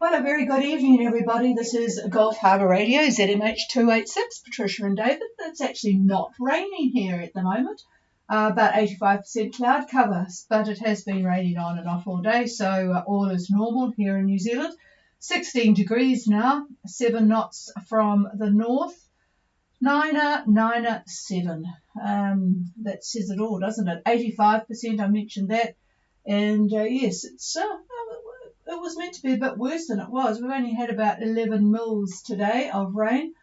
Well, a very good evening, everybody. This is Gulf Harbour Radio, ZMH 286, Patricia and David. It's actually not raining here at the moment, about 85% cloud cover, but it has been raining on and off all day, so all is normal here in New Zealand. 16 degrees now, 7 knots from the north, 997. That says it all, doesn't it? 85%, I mentioned that. And yes, it was meant to be a bit worse than it was. We've only had about 11 mils today of rain.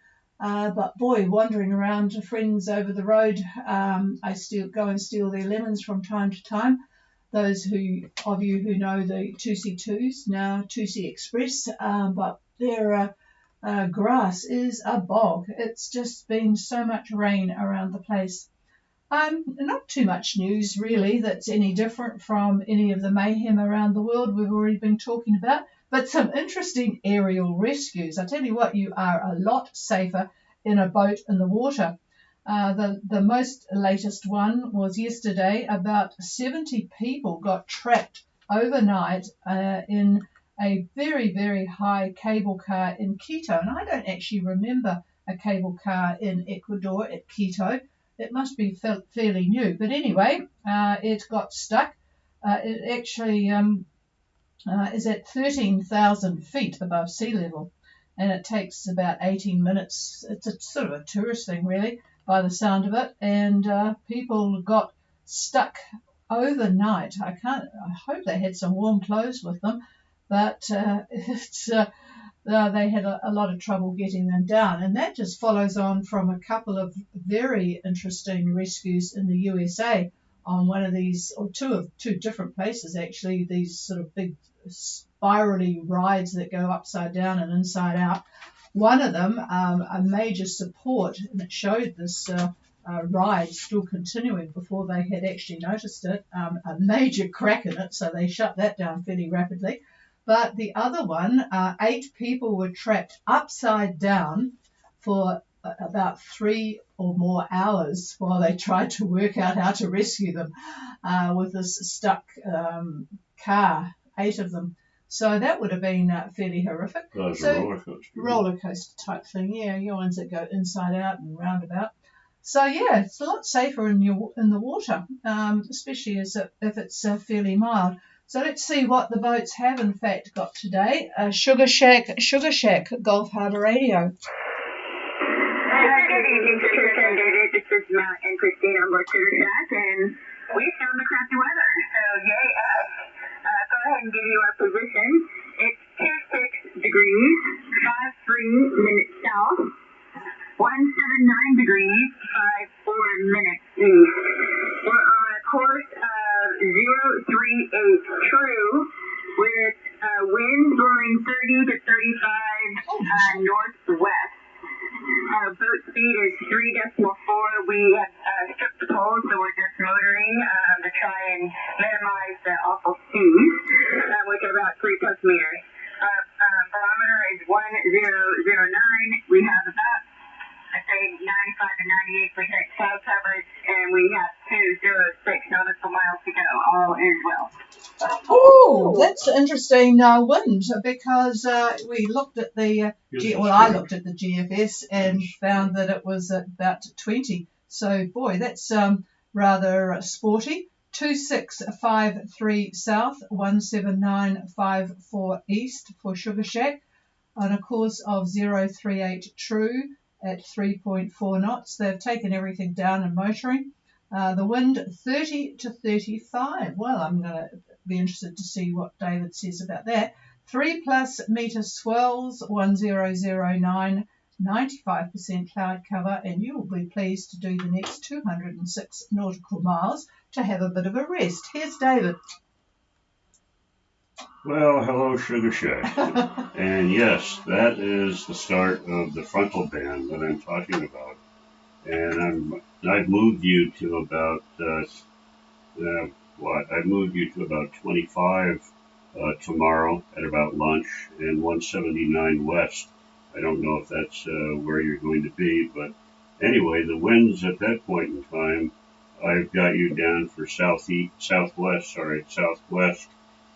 But boy, wandering around to friends over the road, I still go and steal their lemons from time to time. Those of you who know the 2C2s, now 2C Express, but their grass is a bog. It's just been so much rain around the place. Not too much news really that's any different from any of the mayhem around the world we've already been talking about, but some interesting aerial rescues. I tell you what, you are a lot safer in a boat in the water. The most latest one was yesterday. About 70 people got trapped overnight in a very, very high cable car in Quito, and I don't actually remember a cable car in Ecuador at Quito. It must be fairly new. But anyway, it got stuck. It actually is at 13,000 feet above sea level, and it takes about 18 minutes. It's a sort of a tourist thing, really, by the sound of it. And people got stuck overnight. I hope they had some warm clothes with them, but they had a lot of trouble getting them down. And that just follows on from a couple of very interesting rescues in the USA on one of these, or two different places actually, these sort of big spirally rides that go upside down and inside out. One of them, a major support, and it showed this ride still continuing before they had actually noticed it, a major crack in it, so they shut that down fairly rapidly. But the other one, 8 people were trapped upside down for about 3 or more hours while they tried to work out how to rescue them with this stuck car, 8 of them. So that would have been fairly horrific. That was a roller coaster. Roller coaster type thing, yeah. Your ones that go inside out and roundabout. So yeah, it's a lot safer in the water, especially if it's fairly mild. So let's see what the boats have in fact got today. Sugar Shack, Gulf Harbour Radio. Good evening, Patricia and David. This is Matt and Christine on board Sugar Shack, and we found the crappy weather. So yay us. Go ahead and give you our position. It's 26 degrees, 53 minutes south, 179 degrees, 54 minutes east. We're on a course of 038 true, with winds blowing 30 to 35 northwest. Boat speed is 3.4. We have stripped the poles, so we're just motoring to try and minimize the awful seas, which are about 3+ meters. Barometer is 1009. We have about, I say, 95 to 98% cloud coverage, and we have 206 nautical miles to go. All is well. Oh, that's interesting wind, because we looked at the I looked at the GFS and found that it was at about 20. So boy, that's rather sporty. 2653 south, 17954 east for Sugar Shack on a course of 038 true at 3.4 knots. They've taken everything down and motoring. The wind 30 to 35. Well, I'm going to be interested to see what David says about that. 3+ meter swells, 1009, 95% cloud cover, and you will be pleased to do the next 206 nautical miles to have a bit of a rest. Here's David. Well, hello, Sugar Shack. And yes, that is the start of the frontal band that I'm talking about. And I've moved you to about I've moved you to about 25 tomorrow at about lunch, and 179 west. I don't know if that's where you're going to be, but anyway, the winds at that point in time, I've got you down for southwest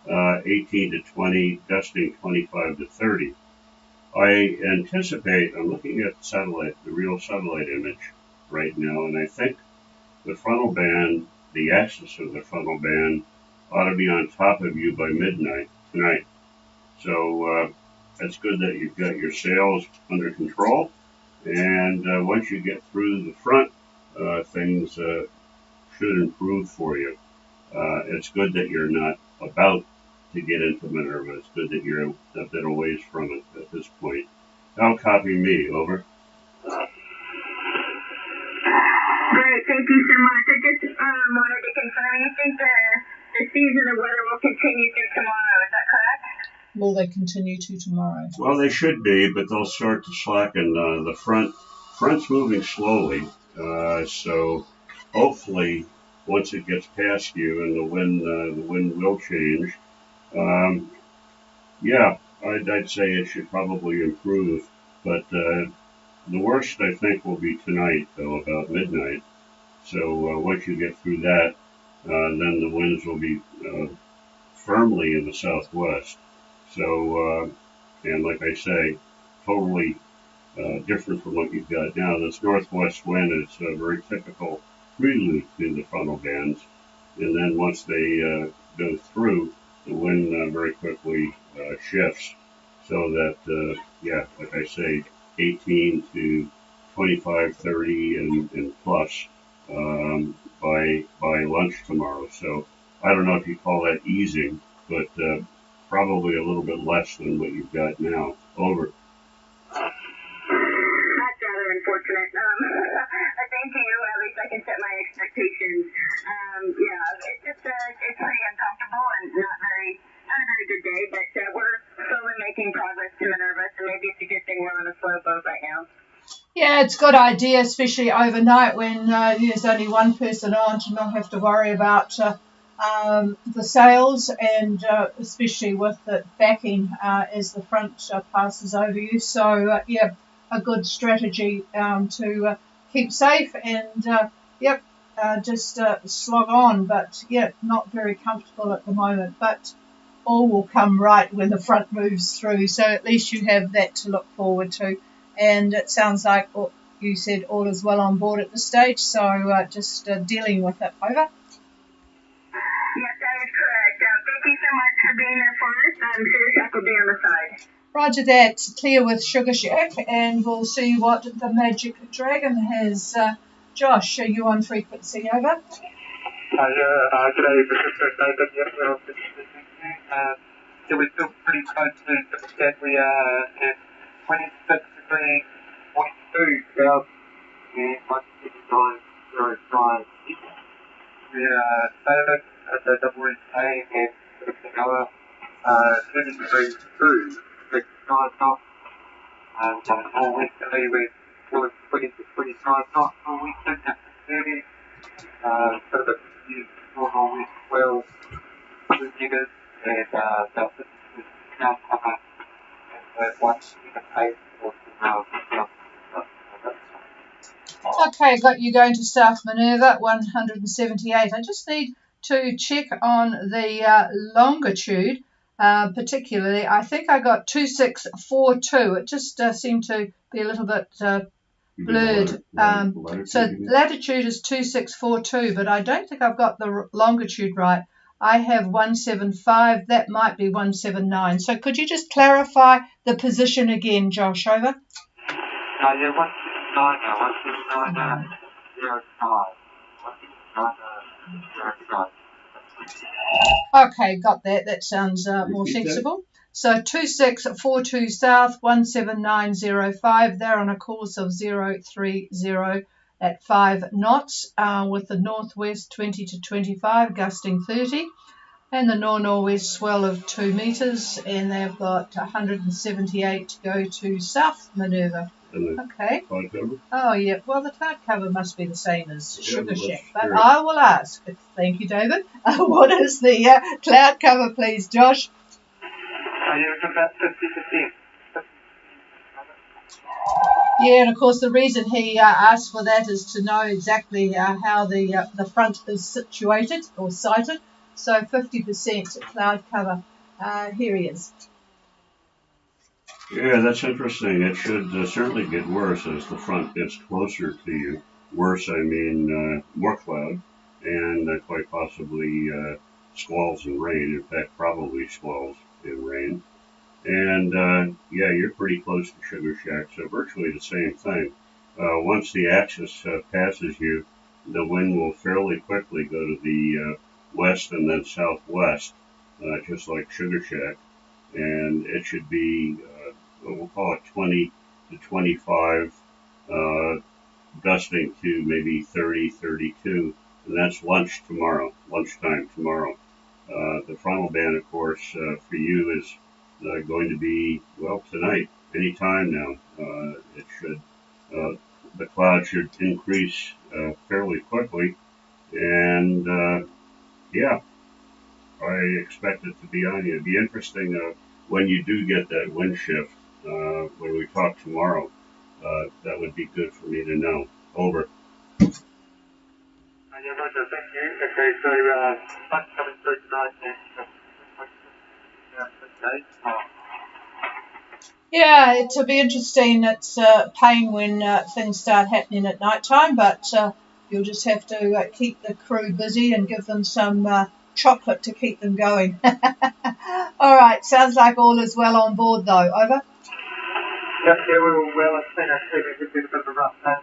18 to 20, gusting 25 to 30. I anticipate, I'm looking at the real satellite image right now, and I think the frontal band, the axis of the frontal band, ought to be on top of you by midnight tonight. So it's good that you've got your sails under control. And once you get through the front, things should improve for you. It's good that you're not about to get into Minerva. It's good that you're a bit away from it at this point. Now copy me, over. Great, thank you so much. I just wanted to confirm, you think the season of weather will continue through tomorrow, is that correct? Will they continue to tomorrow? Well, they should be, but they'll start to slacken. The front's moving slowly, so hopefully once it gets past you and the wind will change. Yeah, I'd say it should probably improve, but the worst I think will be tonight, though, about midnight. So once you get through that, then the winds will be firmly in the southwest. So, and like I say, totally different from what you've got now. This northwest wind is a very typical prelude to the frontal bands, and then once they go through, the wind very quickly shifts, so that, yeah, like I say, 18 to 25, 30, and plus by lunch tomorrow. So I don't know if you call that easing, but probably a little bit less than what you've got now. Over. That's rather unfortunate. Thank you. At least I can set my expectations. Yeah, it's pretty uncomfortable and not a very good day, but we're slowly making progress to Minerva, so maybe it's a good thing we're on a slow boat right now. Yeah, it's a good idea, especially overnight when there's only one person on, to not have to worry about the sails, and especially with the backing as the front passes over you. So, yeah, a good strategy to keep safe and, just slog on. But, yeah, not very comfortable at the moment. But all will come right when the front moves through. So at least you have that to look forward to. And it sounds like you said all is well on board at this stage. So just dealing with it. Over. Yes, that is correct. Thank you so much for being there for us. Sugar Shack will be on the side. Roger that. Clear with Sugar Shack, and we'll see what the Magic Dragon has. Josh, are you on frequency? Over. Good day, this is David. Yes, we're on frequency. So we're still pretty close to the set. We are at 26 degrees 42 south and 179.05 east. We are sailing at the double reef A and Pacific 30 degrees 2, 6 knots. More westerly, we're pulling 20 to 25 knots. More western at 30. Bit of a confused north-west 12 jiggers and about 50 cloud cover and 1 meter pace for tomorrow. Okay, got you going to South Minerva, 178. I just need to check on the longitude, particularly. I think I got 2642. It just seemed to be a little bit blurred. So latitude is 2642, but I don't think I've got the longitude right. I have 175. That might be 179. So could you just clarify the position again, Josh? Over. Yeah, 179, 05. Okay, got that. That sounds more sensible. So 2642 south, 17905. They're on a course of 030 at 5 knots, with the northwest 20 to 25, gusting 30, and the north-northwest swell of 2 metres, and they've got 178 to go to South Minerva. Okay. Oh, yeah. Well, the cloud cover must be the same as Sugar Shack, but I will ask. Thank you, David. What is the cloud cover, please, Josh? It's about 50%. Yeah, and of course the reason he asked for that is to know exactly how the front is situated or sighted. So 50% cloud cover. Here he is. Yeah, that's interesting. It should certainly get worse as the front gets closer to you. Worse, I mean more cloud and quite possibly squalls and rain. In fact, probably squalls and rain. And yeah, you're pretty close to Sugar Shack, so virtually the same thing. Once the axis passes you, the wind will fairly quickly go to the west and then southwest, just like Sugar Shack. And it should be, we'll call it 20 to 25, gusting to maybe 30, 32. And that's lunchtime tomorrow. The frontal band, of course, for you is going to be, well, tonight, any time now. It should, the cloud should increase fairly quickly. And yeah, I expect it to be on you. It'd be interesting when you do get that wind shift, when we talk tomorrow. That would be good for me to know. Over. Yeah, Roger, thank you. Okay, so that's coming through tonight. Yeah, okay. Yeah, it'll be interesting. It's pain when things start happening at night time, but you'll just have to keep the crew busy and give them some chocolate to keep them going. All right, sounds like all is well on board though. Over. Yeah, we're well. I think it's been a bit of a rough day.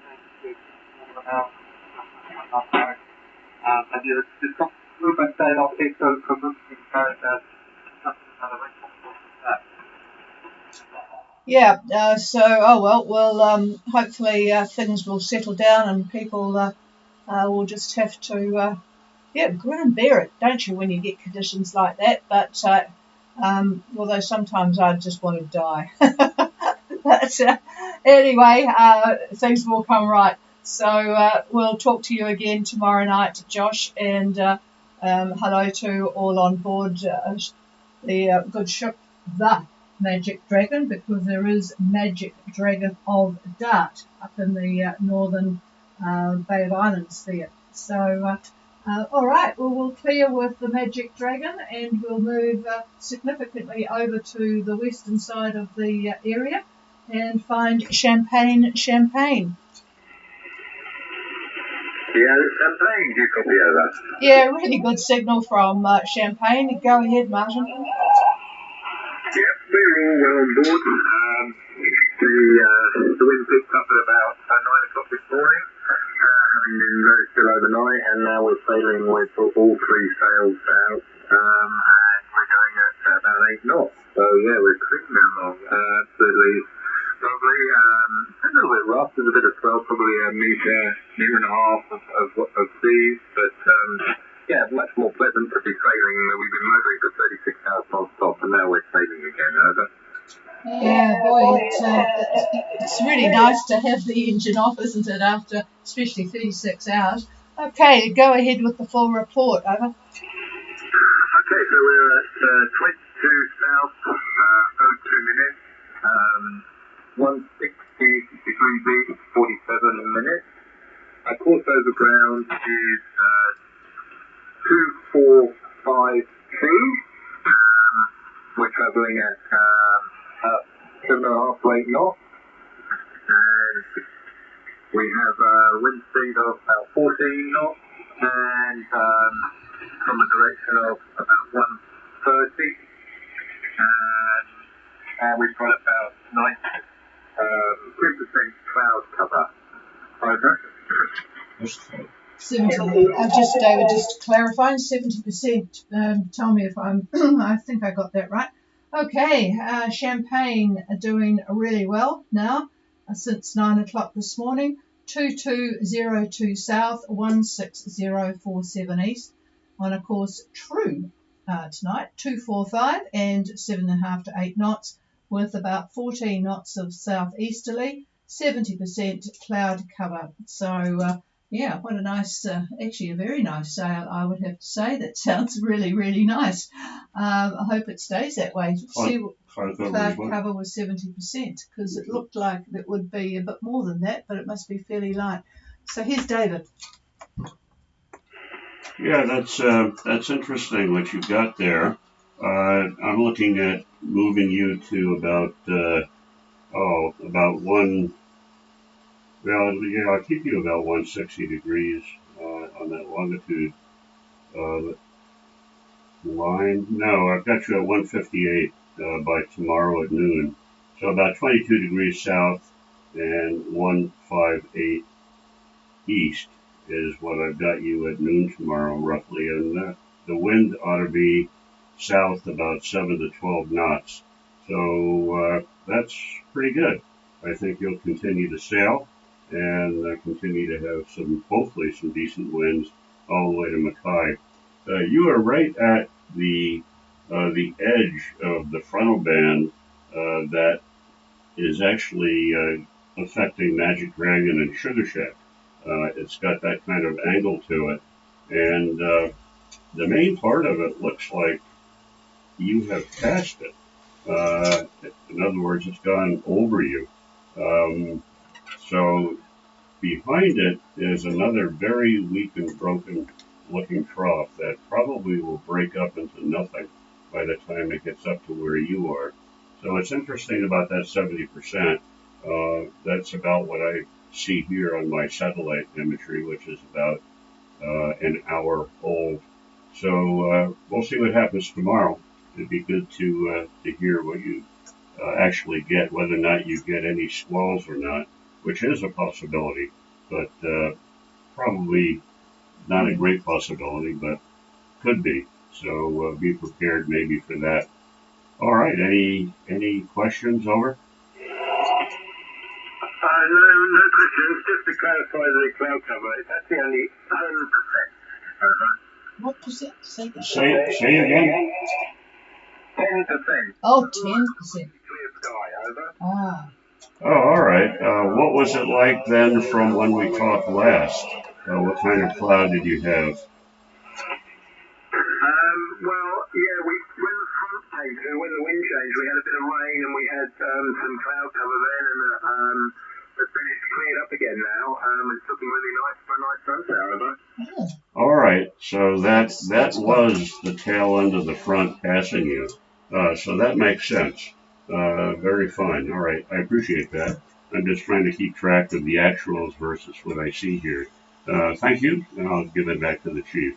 And yeah, it's got a little bit stayed off here, so from looking at Yeah, so, oh well, hopefully things will settle down and people will just have to, grin and bear it, don't you, when you get conditions like that? But, although sometimes I just want to die. But anyway, things will come right. So we'll talk to you again tomorrow night, Josh, and hello to all on board the good ship, the Magic Dragon, because there is Magic Dragon of Dart up in the northern Bay of Islands there. So, all right, well, we'll clear with the Magic Dragon and we'll move significantly over to the western side of the area and find Champagne. Yeah, Champagne, do you copy over? Yeah, really good signal from Champagne. Go ahead, Martin. Yep, we're all well on board. The wind picked up at about 9 o'clock this morning, having been very still overnight, and now we're sailing with all three sails out, and we're going at about 8 knots. So yeah, we're cruising along. Absolutely lovely. A little bit rough. There's a bit of swell, probably a metre and a half of seas, but yeah, much more pleasant to be sailing. We've been motoring for 36 hours non-stop, and now we're sailing again. Over. Yeah, boy, it's really nice to have the engine off, isn't it, after especially 36 hours. Okay, go ahead with the full report. Over. Okay, so we're at 22 south, 02 minutes, 160 degrees east, 47 minutes. Our course over ground is 245 we're travelling at 7.5 to 8 knots, and we have a wind speed of about 14 knots, and from a direction of about 130, and we've got about 3% cloud cover. Over. 70. David, just clarifying, 70%. Tell me if I'm, I think I got that right. Okay, Champagne are doing really well now since 9 o'clock this morning. 2202 south, 16047 east. On a course true tonight, 245 and 7.5 to 8 knots with about 14 knots of southeasterly, 70% cloud cover. So, yeah, what a nice, actually a very nice sail, I would have to say. That sounds really, really nice. I hope it stays that way. Cloud cover was 70% because it looked like it would be a bit more than that, but it must be fairly light. So here's David. Yeah, that's interesting what you've got there. I'm looking at moving you to about one. Well, yeah, I'll keep you about 160 degrees on that longitude uh, line. No, I've got you at 158 by tomorrow at noon. So about 22 degrees south and 158 east is what I've got you at noon tomorrow, roughly. And the wind ought to be south about 7 to 12 knots. So that's pretty good. I think you'll continue to sail and continue to have hopefully some decent winds all the way to Mackay. You are right at the edge of the frontal band that is actually affecting Magic Dragon and Sugar Shack. It's got that kind of angle to it, and the main part of it looks like you have passed it. In other words, it's gone over you. So behind it is another very weak and broken looking trough that probably will break up into nothing by the time it gets up to where you are. So it's interesting about that 70%. That's about what I see here on my satellite imagery, which is about an hour old. So we'll see what happens tomorrow. It'd be good to hear what you actually get, whether or not you get any squalls or not, which is a possibility, but probably not a great possibility, but could be. So be prepared maybe for that. All right. Any questions? Over. No questions. Just to clarify the cloud cover, it's actually only 10%. What percent? Say that. Say again. 10%. Oh, 10%. Clear sky, over. Ah. Oh, all right. What was it like then from when we talked last? What kind of cloud did you have? Well, yeah, when the front came through, when the wind changed, we had a bit of rain and we had some cloud cover then, and then it's cleared up again now. It's looking really nice for a nice sunset, over. Yeah. All right. So that was the tail end of the front passing you. So that makes sense. Very fine. All right. I appreciate that. I'm just trying to keep track of the actuals versus what I see here. Thank you, and I'll give it back to the chief.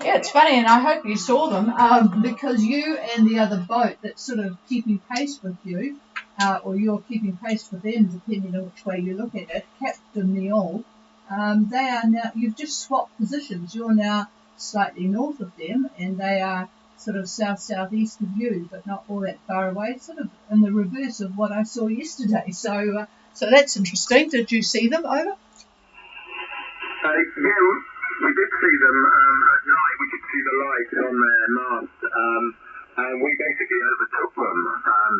Yeah, it's funny, and I hope you saw them because you and the other boat that's sort of keeping pace with you, or you're keeping pace with them, depending on which way you look at it, Captain Neil, they are now, you've just swapped positions. You're now slightly north of them, and they are sort of south-southeast of you, but not all that far away, sort of in the reverse of what I saw yesterday. So that's interesting. Did you see them? Over? Yeah, we did see them at night. We could see the lights on their mast. And we basically overtook them,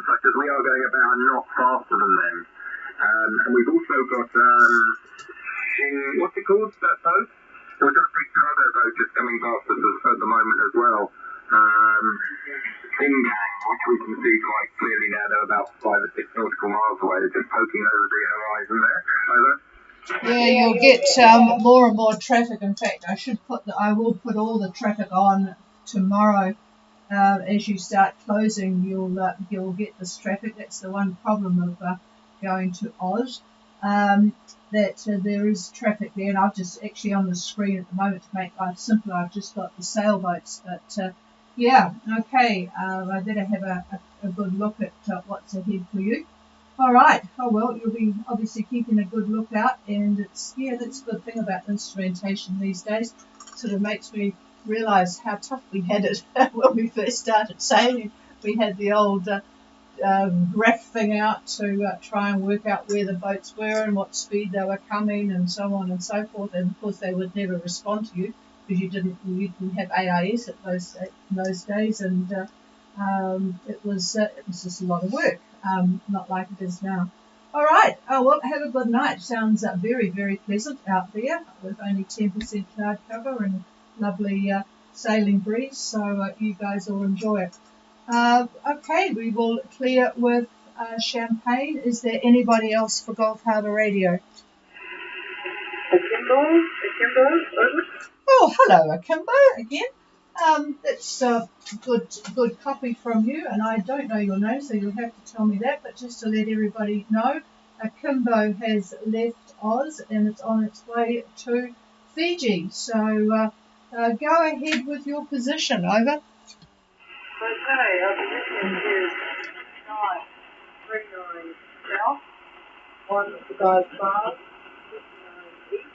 such as we are going about a knot faster than them. And we've also got, what's it called, that boat? So we've got a big cargo boat just coming past us at the moment as well. Singang, which we can see quite clearly now. They're about 5 or 6 nautical miles away. They're just poking over the horizon there. Over. Yeah, you'll get more and more traffic. In fact, I will put all the traffic on tomorrow. As you start closing, you'll get this traffic. That's the one problem of going to Oz. That there is traffic there, and I've just actually on the screen at the moment to make life simpler. I've just got the sailboats, but yeah, okay. I better have a good look at what's ahead for you. All right. Oh well, you'll be obviously keeping a good lookout, and that's the good thing about instrumentation these days. It sort of makes me realise how tough we had it when we first started sailing. We had the old graph thing out to try and work out where the boats were and what speed they were coming, and so on and so forth. And of course, they would never respond to you because you didn't have AIS in those days, and it was just a lot of work. Not like it is now. All right. Oh, well, have a good night. Sounds very, very pleasant out there with only 10% cloud cover and lovely sailing breeze. So you guys will enjoy it. Okay, we will clear with Champagne. Is there anybody else for Gulf Harbour Radio? Akimbo, over. Oh, hello, Akimbo, again. That's good copy from you, and I don't know your name, so you'll have to tell me that. But just to let everybody know, Akimbo has left Oz and it's on its way to Fiji. So go ahead with your position. Over. Okay, our position is 939 south, 155, 59 east,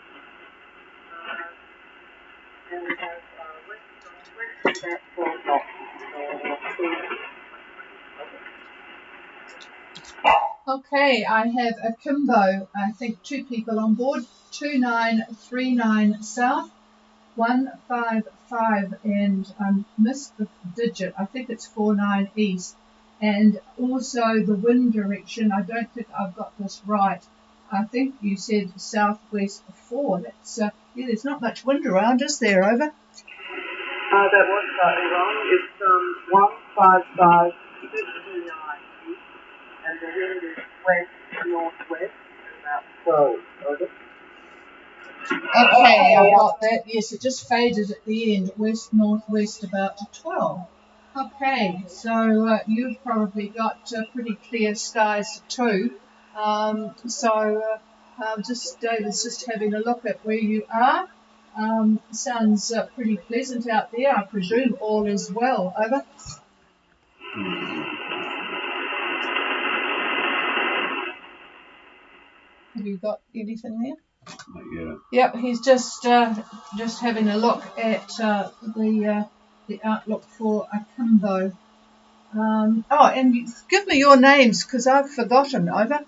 and we have west about 12 knots. Okay, I have Akimbo, I think 2 people on board, 2939 south, 155, and I missed the digit, I think it's 49 east, and also the wind direction, I don't think I've got this right, I think you said southwest 4, that's, yeah, there's not much wind around, is there, over? That was slightly wrong, it's 155, 59 east, and the wind is west-northwest, about 12, over. Okay, I've got that. Yes, it just faded at the end. West-northwest about to 12. Okay, so you've probably got pretty clear skies too. David's just having a look at where you are. Sounds pretty pleasant out there. I presume all is well. Over. Have you got anything there? Yeah. Yep, he's just having a look at the outlook for Akimbo. And give me your names because I've forgotten. Over.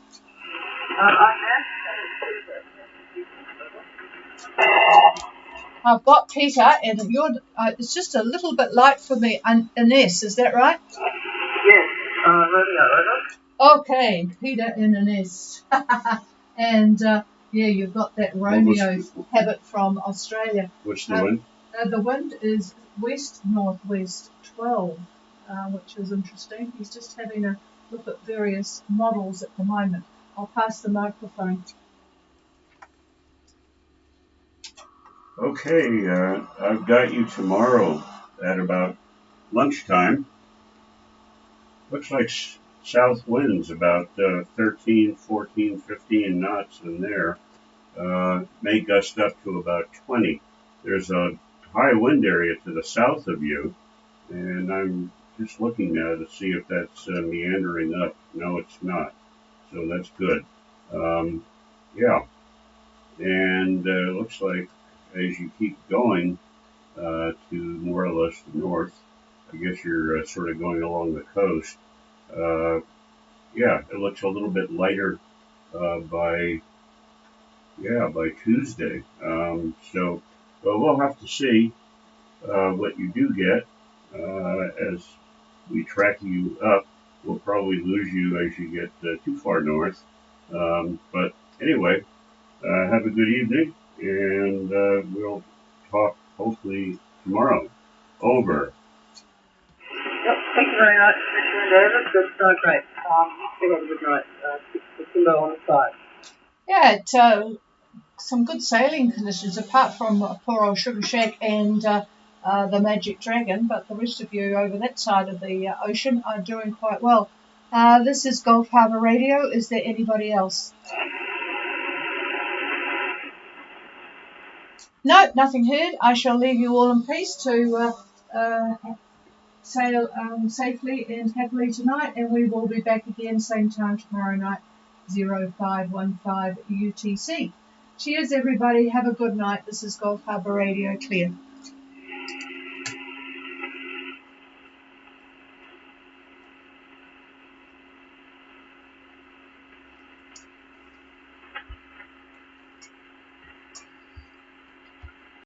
I've got Peter, and you're. It's just a little bit light for me. Ines, is that right? Yes, Romeo, over. Okay, Peter and Ines. And yeah, you've got that Romeo habit from Australia. What's the wind? The wind is west-northwest 12, which is interesting. He's just having a look at various models at the moment. I'll pass the microphone. Okay, I've got you tomorrow at about lunchtime. Looks like south winds about 13, 14, 15 knots in there. May gust up to about 20. There's a high wind area to the south of you, and I'm just looking now to see if that's meandering up. No, it's not. So that's good. Yeah. And it looks like as you keep going to more or less the north, I guess you're sort of going along the coast. Yeah, it looks a little bit lighter by Tuesday. So we'll have to see what you do get as we track you up. We'll probably lose you as you get too far north. But anyway, have a good evening, and we'll talk hopefully tomorrow. Over. Yep, thank you very much, Mr. David. That's great. You have a good night. Keep the on the side. Yeah, some good sailing conditions apart from poor old Sugar Shack and the Magic Dragon, but the rest of you over that side of the ocean are doing quite well. This is Gulf Harbour Radio. Is there anybody else? No, nothing heard. I shall leave you all in peace to sail safely and happily tonight, and we will be back again same time tomorrow night, 0515 UTC. Cheers, everybody. Have a good night. This is Gulf Harbour Radio Clear.